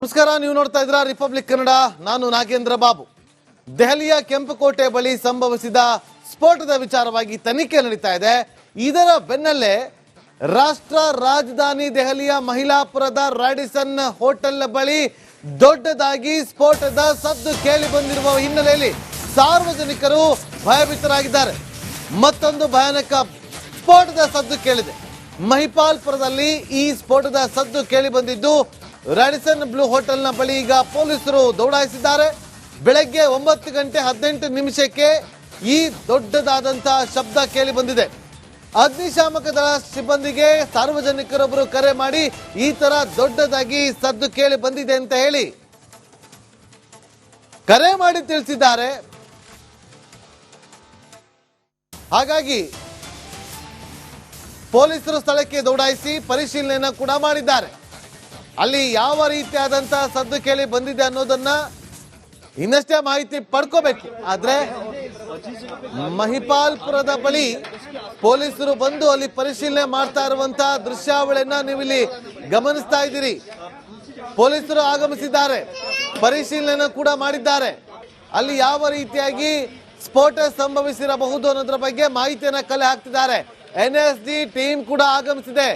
ನಮಸ್ಕಾರ, ನೀವು ನೋಡ್ತಾ ಇದ್ದೀರಾ ರಿಪಬ್ಲಿಕ್ ಕನ್ನಡ. ನಾನು ನಾಗೇಂದ್ರ ಬಾಬು. ದೆಹಲಿಯ ಕೆಂಪುಕೋಟೆ ಬಳಿ ಸಂಭವಿಸಿದ ಸ್ಫೋಟದ ವಿಚಾರವಾಗಿ ತನಿಖೆ ನಡೀತಾ ಇದೆ. ಇದರ ಬೆನ್ನಲ್ಲೇ ರಾಷ್ಟ್ರ ರಾಜಧಾನಿ ದೆಹಲಿಯ ಮಹಿಳಾಪುರದ ರಾಡಿಸನ್ ಹೋಟೆಲ್ ಬಳಿ ದೊಡ್ಡದಾಗಿ ಸ್ಫೋಟದ ಸದ್ದು ಕೇಳಿ ಬಂದಿರುವ ಹಿನ್ನೆಲೆಯಲ್ಲಿ ಸಾರ್ವಜನಿಕರು ಭಯಭೀತರಾಗಿದ್ದಾರೆ. ಮತ್ತೊಂದು ಭಯಾನಕ ಸ್ಫೋಟದ ಸದ್ದು ಕೇಳಿದೆ. ಮಹಿಪಾಲ್ಪುರದಲ್ಲಿ ಈ ಸ್ಫೋಟದ ಸದ್ದು ಕೇಳಿ ಬಂದಿದ್ದು ರಾಡಿಸನ್ ಬ್ಲೂ ಹೋಟೆಲ್ನ ಬಳಿ ಈಗ ಪೊಲೀಸರು ದೌಡಾಯಿಸಿದ್ದಾರೆ. ಬೆಳಗ್ಗೆ 9:18 ಈ ದೊಡ್ಡದಾದಂತಹ ಶಬ್ದ ಕೇಳಿ ಬಂದಿದೆ. ಅಗ್ನಿಶಾಮಕ ದಳ ಸಿಬ್ಬಂದಿಗೆ ಸಾರ್ವಜನಿಕರೊಬ್ಬರು ಕರೆ ಮಾಡಿ ಈ ತರ ದೊಡ್ಡದಾಗಿ ಸದ್ದು ಕೇಳಿ ಬಂದಿದೆ ಅಂತ ಹೇಳಿ ಕರೆ ಮಾಡಿ ತಿಳಿಸಿದ್ದಾರೆ. ಹಾಗಾಗಿ ಪೊಲೀಸರು ಸ್ಥಳಕ್ಕೆ ದೌಡಾಯಿಸಿ ಪರಿಶೀಲನೆಯನ್ನು ಕೂಡ ಮಾಡಿದ್ದಾರೆ. ಅಲ್ಲಿ ಯಾವ ರೀತಿಯಾದಂತಹ ಸದ್ದು ಕೇಳಿ ಬಂದಿದೆ ಅನ್ನೋದನ್ನ ಇನ್ನಷ್ಟೇ ಮಾಹಿತಿ ಪಡ್ಕೋಬೇಕು. ಆದ್ರೆ ಮಹಿಪಾಲ್ಪುರದ ಬಳಿ ಪೊಲೀಸರು ಬಂದು ಅಲ್ಲಿ ಪರಿಶೀಲನೆ ಮಾಡ್ತಾ ಇರುವಂತಹ ದೃಶ್ಯಾವಳಿಯನ್ನ ನೀವಿಲ್ಲಿ ಗಮನಿಸ್ತಾ ಇದ್ದೀರಿ. ಪೊಲೀಸರು ಆಗಮಿಸಿದ್ದಾರೆ, ಪರಿಶೀಲನೆ ಕೂಡ ಮಾಡಿದ್ದಾರೆ. ಅಲ್ಲಿ ಯಾವ ರೀತಿಯಾಗಿ ಸ್ಫೋಟ ಸಂಭವಿಸಿರಬಹುದು ಅನ್ನೋದ್ರ ಬಗ್ಗೆ ಮಾಹಿತಿಯನ್ನ ಕಲೆ ಹಾಕ್ತಿದ್ದಾರೆ. NSD ಟೀಮ್ ಕೂಡ ಆಗಮಿಸಿದೆ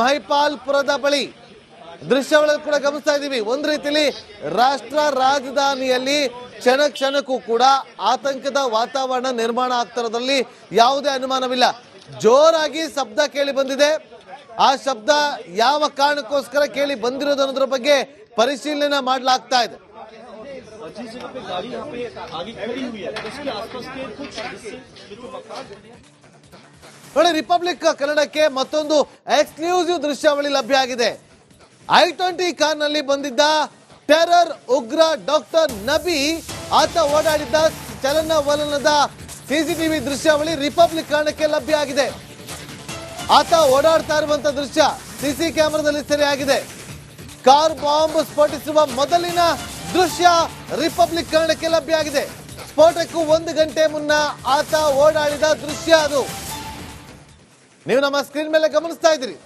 ಮಹಿಪಾಲ್ಪುರದ ಬಳಿ. ದೃಶ್ಯಾವಳಿಯಲ್ಲಿ ಕೂಡ ಗಮನಿಸ್ತಾ ಇದ್ದೀವಿ. ಒಂದು ರೀತಿಯಲ್ಲಿ ರಾಷ್ಟ್ರ ರಾಜಧಾನಿಯಲ್ಲಿ ಕ್ಷಣ ಕ್ಷಣಕ್ಕೂ ಕೂಡ ಆತಂಕದ ವಾತಾವರಣ ನಿರ್ಮಾಣ ಆಗ್ತಿರೋದ್ರಲ್ಲಿ ಯಾವುದೇ ಅನುಮಾನವಿಲ್ಲ. ಜೋರಾಗಿ ಶಬ್ದ ಕೇಳಿ ಬಂದಿದೆ. ಆ ಶಬ್ದ ಯಾವ ಕಾರಣಕ್ಕೋಸ್ಕರ ಕೇಳಿ ಬಂದಿರೋದು ಅನ್ನೋದ್ರ ಬಗ್ಗೆ ಪರಿಶೀಲನೆ ಮಾಡಲಾಗ್ತಾ ಇದೆ. ನೋಡಿ, ರಿಪಬ್ಲಿಕ್ ಕನ್ನಡಕ್ಕೆ ಮತ್ತೊಂದು ಎಕ್ಸ್ಕ್ಲೂಸಿವ್ ದೃಶ್ಯಾವಳಿ ಲಭ್ಯ ಆಗಿದೆ. I-20 ಕಾರ್ನಲ್ಲಿ ಬಂದಿದ್ದ ಟೆರರ್ ಉಗ್ರ ಡಾಕ್ಟರ್ ನಬಿ ಆತ ಓಡಾಡಿದ್ದ ಚಲನವಲನದ CCTV ದೃಶ್ಯಾವಳಿ ರಿಪಬ್ಲಿಕ್ ಕನ್ನಡಕ್ಕೆ ಲಭ್ಯ ಆಗಿದೆ. ಆತ ಓಡಾಡ್ತಾ ಇರುವಂತ ದೃಶ್ಯ CC ಕ್ಯಾಮೆರಾದಲ್ಲಿ ಸೆರೆಯಾಗಿದೆ. ಕಾರ್ ಬಾಂಬ್ ಸ್ಫೋಟಿಸುವ ಮೊದಲಿನ ದೃಶ್ಯ ರಿಪಬ್ಲಿಕ್ ಕನ್ನಡಕ್ಕೆ ಲಭ್ಯ ಆಗಿದೆ. ಸ್ಫೋಟಕ್ಕೂ 1 ಗಂಟೆ ಮುನ್ನ ಆತ ಓಡಾಡಿದ ದೃಶ್ಯ ಅದು ನೀವು ನಮ್ಮ ಸ್ಕ್ರೀನ್ ಮೇಲೆ ಗಮನಿಸ್ತಾ ಇದ್ದೀರಿ.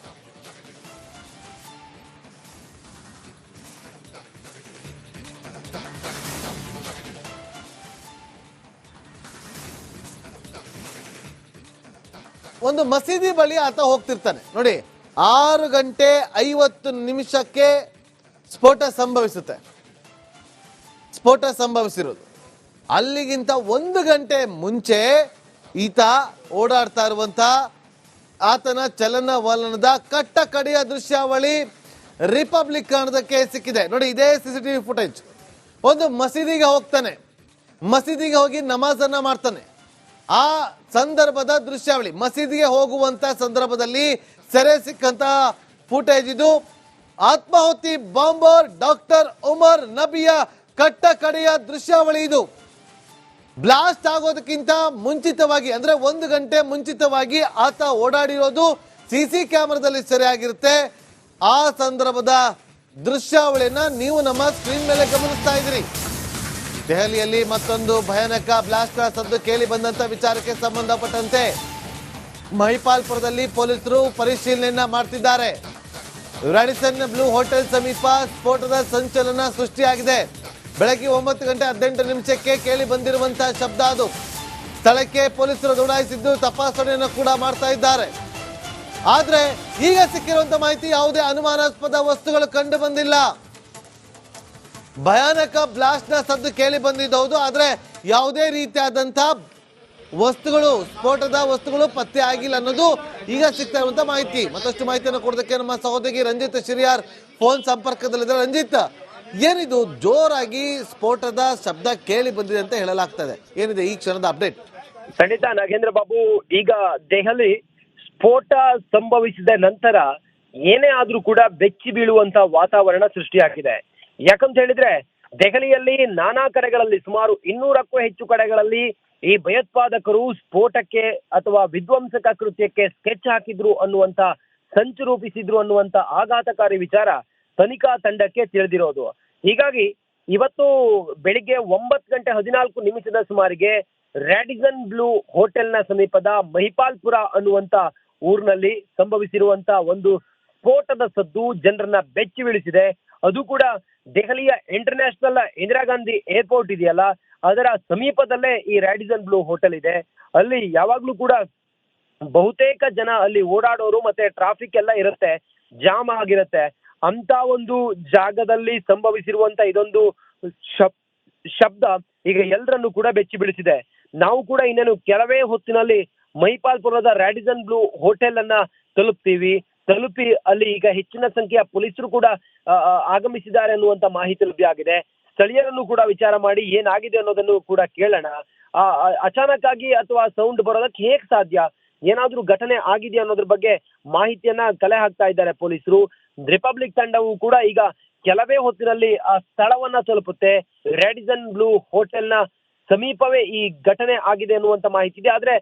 ಒಂದು ಮಸೀದಿ ಬಳಿ ಆತ ಹೋಗ್ತಿರ್ತಾನೆ. ನೋಡಿ, 6:50 ಸ್ಫೋಟ ಸಂಭವಿಸುತ್ತೆ. ಸ್ಫೋಟ ಸಂಭವಿಸಿರೋದು ಅಲ್ಲಿಗಿಂತ 1 ಗಂಟೆ ಮುಂಚೆ ಈತ ಓಡಾಡ್ತಾ ಇರುವಂತ ಆತನ ಚಲನವಲನದ ಕಟ್ಟ ಕಡೆಯ ದೃಶ್ಯಾವಳಿ ರಿಪಬ್ಲಿಕ್ ಕನ್ನಡಕ್ಕೆ ಸಿಕ್ಕಿದೆ. ನೋಡಿ, ಇದೇ CCTV ಫುಟೇಜ್. ಒಂದು ಮಸೀದಿಗೆ ಹೋಗ್ತಾನೆ, ಮಸೀದಿಗೆ ಹೋಗಿ ನಮಾಜನ್ನ ಮಾಡ್ತಾನೆ. ಆ ಸಂದರ್ಭದ ದೃಶ್ಯಾವಳಿ, ಮಸೀದಿಗೆ ಹೋಗುವಂತ ಸಂದರ್ಭದಲ್ಲಿ ಸೆರೆ ಸಿಕ್ಕಂತ ಫುಟೇಜ್ ಇದು. ಆತ್ಮಾಹುತಿ ಬಾಂಬರ್ ಡಾಕ್ಟರ್ ಉಮರ್ ನಬಿಯ ಕಟ್ಟ ಕಡೆಯ ದೃಶ್ಯಾವಳಿ ಇದು. ಬ್ಲಾಸ್ಟ್ ಆಗೋದಕ್ಕಿಂತ ಮುಂಚಿತವಾಗಿ ಅಂದ್ರೆ 1 ಗಂಟೆ ಮುಂಚಿತವಾಗಿ ಆತ ಓಡಾಡಿರೋದು CC ಕ್ಯಾಮೆರಾದಲ್ಲಿ ಸೆರೆಯಾಗಿರುತ್ತೆ. ಆ ಸಂದರ್ಭದ ದೃಶ್ಯಾವಳಿಯನ್ನ ನೀವು ನಮ್ಮ ಸ್ಕ್ರೀನ್ ಮೇಲೆ ಗಮನಿಸ್ತಾ ಇದ್ದೀರಿ. ದೆಹಲಿಯಲ್ಲಿ ಮತ್ತೊಂದು ಭಯಾನಕ ಬ್ಲಾಸ್ಟ್ ಸದ್ದು ಕೇಳಿ ಬಂದಂತ ವಿಚಾರಕ್ಕೆ ಸಂಬಂಧಪಟ್ಟಂತೆ ಮಹಿಪಾಲ್ಪುರದಲ್ಲಿ ಪೊಲೀಸರು ಪರಿಶೀಲನೆಯನ್ನ ಮಾಡ್ತಿದ್ದಾರೆ. ರಾಡಿಸನ್ ಬ್ಲೂ ಹೋಟೆಲ್ ಸಮೀಪ ಸ್ಫೋಟದ ಸಂಚಲನ ಸೃಷ್ಟಿಯಾಗಿದೆ. ಬೆಳಗ್ಗೆ 9:18 ಕೇಳಿ ಬಂದಿರುವಂತಹ ಶಬ್ದ ಅದು. ಸ್ಥಳಕ್ಕೆ ಪೊಲೀಸರು ದೌಡಾಯಿಸಿದ್ದು ತಪಾಸಣೆಯನ್ನು ಕೂಡ ಮಾಡ್ತಾ ಇದ್ದಾರೆ. ಆದ್ರೆ ಈಗ ಸಿಕ್ಕಿರುವಂತ ಮಾಹಿತಿ ಯಾವುದೇ ಅನುಮಾನಾಸ್ಪದ ವಸ್ತುಗಳು ಕಂಡು ಬಂದಿಲ್ಲ. ಭಯಾನಕ ಬ್ಲಾಸ್ಟ್ ನ ಸದ್ದು ಕೇಳಿ ಬಂದಿದ್ದು ಹೌದು, ಆದ್ರೆ ಯಾವುದೇ ರೀತಿಯಾದಂತಹ ವಸ್ತುಗಳು, ಸ್ಫೋಟದ ವಸ್ತುಗಳು ಪತ್ತೆ ಆಗಿಲ್ಲ ಅನ್ನೋದು ಈಗ ಸಿಗ್ತಾ ಇರುವಂತ ಮಾಹಿತಿ. ಮತ್ತಷ್ಟು ಮಾಹಿತಿಯನ್ನು ಕೊಡೋದಕ್ಕೆ ನಮ್ಮ ಸಹೋದರಿ ರಂಜಿತ್ ಶಿರಿಯಾರ್ ಫೋನ್ ಸಂಪರ್ಕದಲ್ಲಿದ್ದಾರೆ. ರಂಜಿತ್, ಏನಿದು ಜೋರಾಗಿ ಸ್ಫೋಟದ ಶಬ್ದ ಕೇಳಿ ಬಂದಿದೆ ಅಂತ ಹೇಳಲಾಗ್ತದೆ, ಏನಿದೆ ಈ ಕ್ಷಣದ ಅಪ್ಡೇಟ್? ಖಂಡಿತ ನಾಗೇಂದ್ರ ಬಾಬು, ಈಗ ದೆಹಲಿ ಸ್ಫೋಟ ಸಂಭವಿಸಿದ ನಂತರ ಏನೇ ಆದ್ರೂ ಕೂಡ ಬೆಚ್ಚಿ ಬೀಳುವಂತ ವಾತಾವರಣ ಸೃಷ್ಟಿಯಾಗಿದೆ. ಯಾಕಂತ ಹೇಳಿದ್ರೆ ದೆಹಲಿಯಲ್ಲಿ ನಾನಾ ಕಡೆಗಳಲ್ಲಿ ಸುಮಾರು 200ಕ್ಕೂ ಹೆಚ್ಚು ಕಡೆಗಳಲ್ಲಿ ಈ ಭಯೋತ್ಪಾದಕರು ಸ್ಫೋಟಕ್ಕೆ ಅಥವಾ ವಿಧ್ವಂಸಕ ಕೃತ್ಯಕ್ಕೆ ಸ್ಕೆಚ್ ಹಾಕಿದ್ರು ಅನ್ನುವಂತ ಸಂಚು ರೂಪಿಸಿದ್ರು ಅನ್ನುವಂತ ಆಘಾತಕಾರಿ ವಿಚಾರ ತನಿಖಾ ತಂಡಕ್ಕೆ ತಿಳಿದಿರೋದು. ಹೀಗಾಗಿ ಇವತ್ತು ಬೆಳಿಗ್ಗೆ 9:14 ಸುಮಾರಿಗೆ ರಾಡಿಸನ್ ಬ್ಲೂ ಹೋಟೆಲ್ನ ಸಮೀಪದ ಮಹಿಪಾಲ್ಪುರ ಅನ್ನುವಂತ ಊರಿನಲ್ಲಿ ಸಂಭವಿಸಿರುವಂತ ಒಂದು ಸ್ಫೋಟದ ಸದ್ದು ಜನರನ್ನ ಬೆಚ್ಚಿ ಬೀಳಿಸಿದೆ. ಅದು ಕೂಡ ದೆಹಲಿಯ ಇಂಟರ್ನ್ಯಾಷನಲ್ ಇಂದಿರಾ ಗಾಂಧಿ ಏರ್ಪೋರ್ಟ್ ಇದೆಯಲ್ಲ, ಅದರ ಸಮೀಪದಲ್ಲೇ ಈ ರ್ಯಾಡಿಸನ್ ಬ್ಲೂ ಹೋಟೆಲ್ ಇದೆ. ಅಲ್ಲಿ ಯಾವಾಗ್ಲೂ ಕೂಡ ಬಹುತೇಕ ಜನ ಅಲ್ಲಿ ಓಡಾಡೋರು, ಮತ್ತೆ ಟ್ರಾಫಿಕ್ ಎಲ್ಲ ಇರುತ್ತೆ, ಜಾಮ್ ಆಗಿರುತ್ತೆ. ಅಂತ ಒಂದು ಜಾಗದಲ್ಲಿ ಸಂಭವಿಸಿರುವಂತ ಇದೊಂದು ಶಬ್ದ ಈಗ ಎಲ್ಲರನ್ನು ಕೂಡ ಬೆಚ್ಚಿ ಬೀಳಿಸಿದೆ. ನಾವು ಕೂಡ ಇನ್ನೇನು ಕೆಲವೇ ಹೊತ್ತಿನಲ್ಲಿ ಮೈಪಾಲ್ಪುರದ ರ್ಯಾಡಿಸನ್ ಬ್ಲೂ ಹೋಟೆಲ್ ಅನ್ನ ತಲುಪಿ ಅಲ್ಲಿ ಈಗ ಹೆಚ್ಚಿನ ಸಂಖ್ಯೆಯ ಪೊಲೀಸರು ಕೂಡ ಆಗಮಿಸಿದ್ದಾರೆ ಅನ್ನುವಂತ ಮಾಹಿತಿ ಲಭ್ಯ ಆಗಿದೆ. ಸ್ಥಳೀಯರನ್ನು ಕೂಡ ವಿಚಾರ ಮಾಡಿ ಏನಾಗಿದೆ ಅನ್ನೋದನ್ನು ಕೂಡ ಕೇಳೋಣ. ಅಚಾನಕ್ ಆಗಿ ಅಥವಾ ಸೌಂಡ್ ಬರೋದಕ್ಕೆ ಹೇಗ್ ಸಾಧ್ಯ, ಏನಾದ್ರೂ ಘಟನೆ ಆಗಿದೆ ಅನ್ನೋದ್ರ ಬಗ್ಗೆ ಮಾಹಿತಿಯನ್ನ ಕಲೆ ಹಾಕ್ತಾ ಇದ್ದಾರೆ ಪೊಲೀಸರು. ರಿಪಬ್ಲಿಕ್ ತಂಡವು ಕೂಡ ಈಗ ಕೆಲವೇ ಹೊತ್ತಿನಲ್ಲಿ ಆ ಸ್ಥಳವನ್ನ ತಲುಪುತ್ತೆ. ರ್ಯಾಡಿಸನ್ ಬ್ಲೂ ಹೋಟೆಲ್ನ ಸಮೀಪವೇ ಈ ಘಟನೆ ಆಗಿದೆ ಅನ್ನುವಂತ ಮಾಹಿತಿ ಇದೆ. ಆದ್ರೆ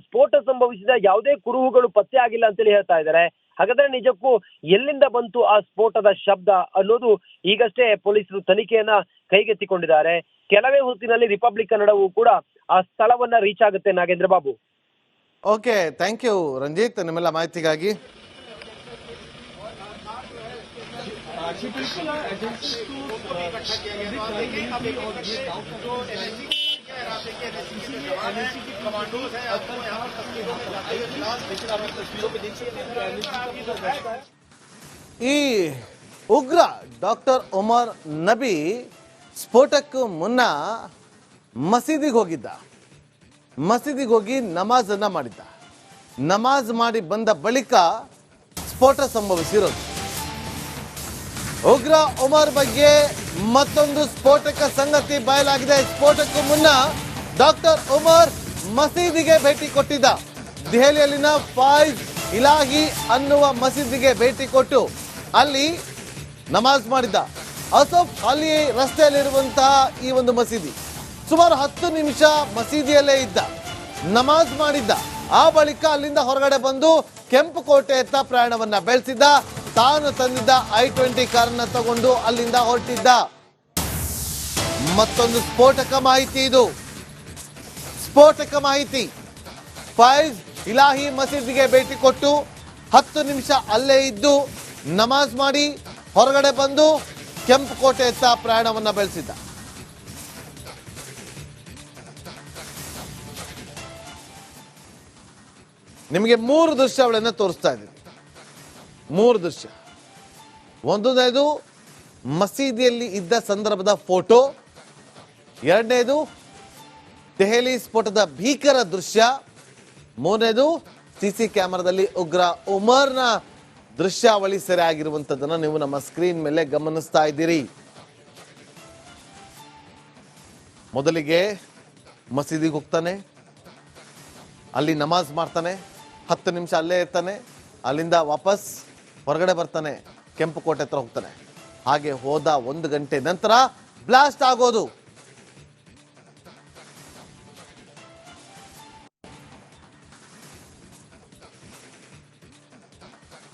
ಸ್ಫೋಟ ಸಂಭವಿಸಿದ ಯಾವುದೇ ಕುರುಹುಗಳು ಪತ್ತೆ ಆಗಿಲ್ಲ ಅಂತೇಳಿ ಹೇಳ್ತಾ ಇದ್ದಾರೆ. ಹಾಗಾದ್ರೆ ನಿಜಕ್ಕೂ ಎಲ್ಲಿಂದ ಬಂತು ಆ ಸ್ಫೋಟದ ಶಬ್ದ ಅನ್ನೋದು ಈಗಷ್ಟೇ ಪೊಲೀಸರು ತನಿಖೆಯನ್ನ ಕೈಗೆತ್ತಿಕೊಂಡಿದ್ದಾರೆ. ಕೆಲವೇ ಹೊತ್ತಿನಲ್ಲಿ ರಿಪಬ್ಲಿಕ್ ಕನ್ನಡವು ಕೂಡ ಆ ಸ್ಥಳವನ್ನ ರೀಚ್ ಆಗುತ್ತೆ. Nagendra Babu. Okay, thank you Ranjith ನಿಮ್ಮೆಲ್ಲ ಮಾಹಿತಿಗಾಗಿ. ಈ ಉಗ್ರ ಡಾಕ್ಟರ್ ಉಮರ್ ನಬಿ ಸ್ಫೋಟಕ್ಕೂ ಮುನ್ನ ಮಸೀದಿಗೆ ಹೋಗಿ ನಮಾಜ್ ಅನ್ನ ಮಾಡಿದ್ದ. ನಮಾಜ್ ಮಾಡಿ ಬಂದ ಬಳಿಕ ಸ್ಫೋಟ ಸಂಭವಿಸಿರೋದು. ಉಗ್ರ ಉಮರ್ ಬಗ್ಗೆ ಮತ್ತೊಂದು ಸ್ಫೋಟಕ ಸಂಗತಿ ಬಯಲಾಗಿದೆ. ಸ್ಫೋಟಕ್ಕೂ ಮುನ್ನ ಡಾಕ್ಟರ್ ಉಮರ್ ಮಸೀದಿಗೆ ಭೇಟಿ ಕೊಟ್ಟಿದ್ದ. ದೆಹಲಿಯಲ್ಲಿನ ಫೈಜ್ ಇಲಾಹಿ ಅನ್ನುವ ಮಸೀದಿಗೆ ಭೇಟಿ ಕೊಟ್ಟು ಅಲ್ಲಿ ನಮಾಜ್ ಮಾಡಿದ್ದ. ಅಸಫ್ ಅಲಿ ರಸ್ತೆಯಲ್ಲಿರುವಂತಹ ಈ ಒಂದು ಮಸೀದಿ ಸುಮಾರು 10 ನಿಮಿಷ ಮಸೀದಿಯಲ್ಲೇ ಇದ್ದ, ನಮಾಜ್ ಮಾಡಿದ್ದ. ಆ ಬಳಿಕ ಅಲ್ಲಿಂದ ಹೊರಗಡೆ ಬಂದು ಕೆಂಪುಕೋಟೆಯತ್ತ ಪ್ರಯಾಣವನ್ನ ಬೆಳೆಸಿದ್ದ. ತಾನು ತಂದಿದ್ದ I-20 ಕಾರನ್ನ ತಗೊಂಡು ಅಲ್ಲಿಂದ ಹೊರಟಿದ್ದ. ಮತ್ತೊಂದು ಸ್ಫೋಟಕ ಮಾಹಿತಿ ಇದು. ಸ್ಫೋಟಕ ಮಾಹಿತಿ. ಫೈಜ್ ಇಲಾಹಿ ಮಸೀದಿಗೆ ಭೇಟಿ ಕೊಟ್ಟು 10 ನಿಮಿಷ ಅಲ್ಲೇ ಇದ್ದು ನಮಾಜ್ ಮಾಡಿ ಹೊರಗಡೆ ಬಂದು ಕೆಂಪುಕೋಟೆಯತ್ತ ಪ್ರಯಾಣವನ್ನ ಬೆಳೆಸಿದ್ದ. ನಿಮಗೆ 3 ದೃಶ್ಯಗಳನ್ನು ತೋರಿಸ್ತಾ ಇದ್ದೀವಿ. 3 ದೃಶ್ಯ. ಒಂದನೇದು ಮಸೀದಿಯಲ್ಲಿ ಇದ್ದ ಸಂದರ್ಭದ ಫೋಟೋ, ಎರಡನೇದು ದೆಹಲಿ ಸ್ಫೋಟದ ಭೀಕರ ದೃಶ್ಯ, ಮೂರನೇದು ಸಿಸಿ ಕ್ಯಾಮೆರಾದಲ್ಲಿ ಉಗ್ರ ಉಮರ್ನ ದೃಶ್ಯಾವಳಿ ಸೆರೆ ಆಗಿರುವಂತದ್ದನ್ನ ನೀವು ನಮ್ಮ ಸ್ಕ್ರೀನ್ ಮೇಲೆ ಗಮನಿಸ್ತಾ ಇದ್ದೀರಿ. ಮೊದಲಿಗೆ ಮಸೀದಿಗೆ ಹೋಗ್ತಾನೆ, ಅಲ್ಲಿ ನಮಾಜ್ ಮಾಡ್ತಾನೆ, 10 ನಿಮಿಷ ಅಲ್ಲೇ ಇರ್ತಾನೆ, ಅಲ್ಲಿಂದ ವಾಪಸ್ ಹೊರಗಡೆ ಬರ್ತಾನೆ, ಕೆಂಪುಕೋಟೆ ಹತ್ರ ಹೋಗ್ತಾನೆ. ಹಾಗೆ ಹೋದ 1 ಗಂಟೆ ನಂತರ ಬ್ಲಾಸ್ಟ್ ಆಗೋದು.